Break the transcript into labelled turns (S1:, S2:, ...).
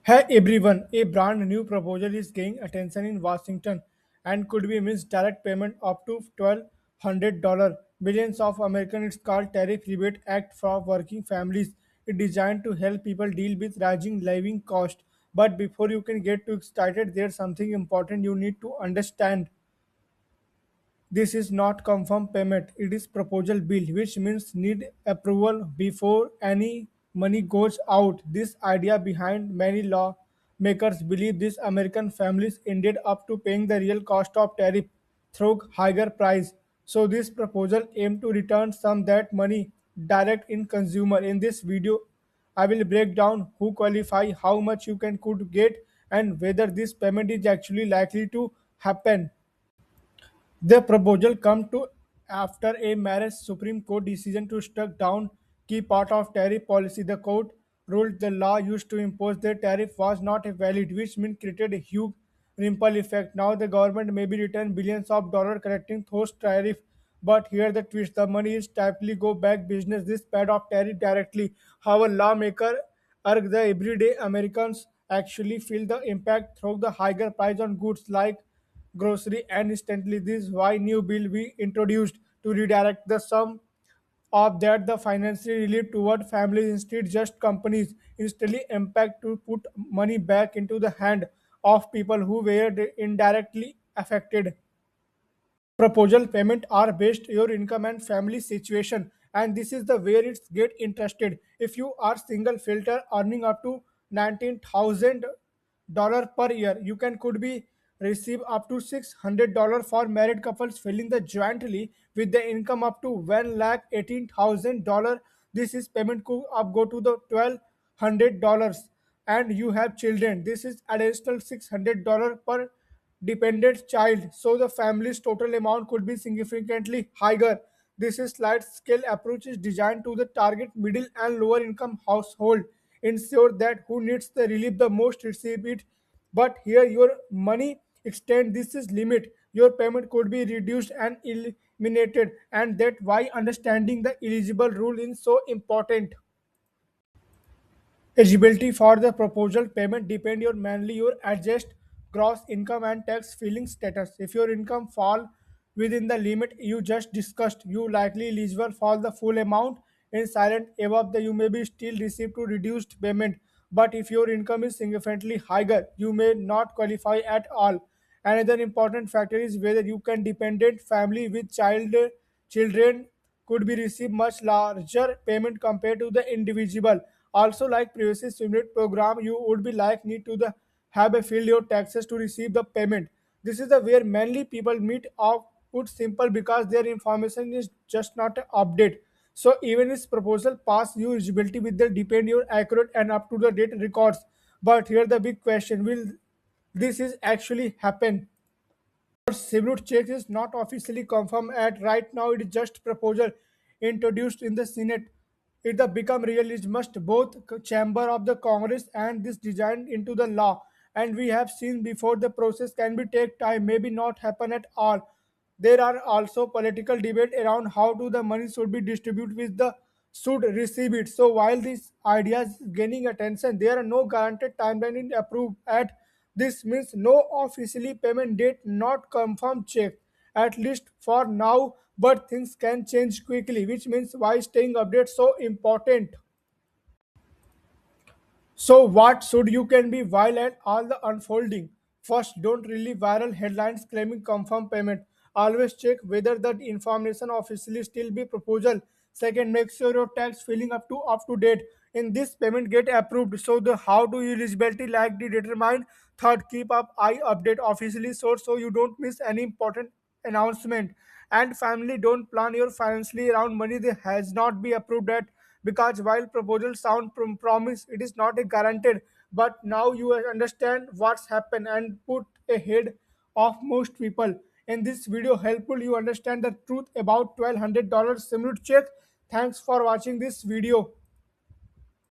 S1: Hey everyone, a brand new proposal is gaining attention in Washington and could be means direct payment up to $1,200 billions of Americans. It's called Tariff Rebate Act for working families. It's designed to help people deal with rising living costs. But before you can get too excited, there's something important you need to understand. This is not confirmed payment, it is proposal bill, which means need approval before any money goes out. This idea behind many lawmakers believe these American families ended up to paying the real cost of tariff through higher price. So this proposal aim to return some that money direct in consumer. In this video, I will break down who qualify, how much you can could get, and whether this payment is actually likely to happen. The proposal come to after a marriage Supreme Court decision to struck down key part of tariff policy. The court ruled the law used to impose the tariff was not a valid, which meant created a huge ripple effect. Now the government may be return billions of dollars collecting those tariff, but here the twist: the money is typically go back business. This paid off tariff directly. However, lawmaker urge the everyday Americans actually feel the impact through the higher price on goods like grocery and instantly. This is why new bill we introduced to redirect the sum of that the financial relief toward families instead just companies instantly impact to put money back into the hand of people who were indirectly affected. Proposal payment are based your income and family situation, and this is the where it's get interested. If you are single filter earning up to $19,000 per year, you can could be receive up to $600 for married couples filling the jointly with the income up to 1,18,000. This is payment could up go to the $1,200, and you have children, this is additional $600 per dependent child, so the family's total amount could be significantly higher. This is slight scale approach is designed to the target middle and lower income household, ensure that who needs the relief the most receive it. But here your money extend this is limit. Your payment could be reduced and eliminated, and that why understanding the eligible rule is so important. Eligibility for the proposal payment depend your mainly your adjust gross income and tax filing status. If your income fall within the limit you just discussed, you likely eligible for the full amount. In silent above the you may be still receive to reduced payment. But if your income is significantly higher, you may not qualify at all. Another important factor is whether you can dependent family with children could be receive much larger payment compared to the individual. Also, like previously stimulate program, you would be like need to the have a fill your taxes to receive the payment. This is the where mainly people meet of put simple because their information is just not a update. So even if proposal pass you eligibility with the depend your accurate and up to the date records. But here the big question: will this is actually happen? Civil check is not officially confirmed at right now. It is just proposal introduced in the Senate. It the become real is must both chamber of the Congress and this designed into the law. And we have seen before the process can be take time, maybe not happen at all. There are also political debate around how to the money should be distributed with the should receive it. So while this idea is gaining attention, there are no guaranteed timeline in approved at this means no officially payment date not confirmed check, at least for now, but things can change quickly, which means why staying updated so important. So what should you can be while at all the unfolding? First, don't really viral headlines claiming confirmed payment. Always check whether that information officially still be proposal. Second, make sure your tax filing up to date. In this payment get approved. So the how do you eligibility like the determined. Third, keep up eye update officially source so you don't miss any important announcement. And finally, don't plan your financially around money that has not be approved at, because while proposals sound promise, it is not a guaranteed. But now you understand what's happened and put ahead of most people. In this video helpful you understand the truth about $1,200 simulate check. Thanks for watching this video.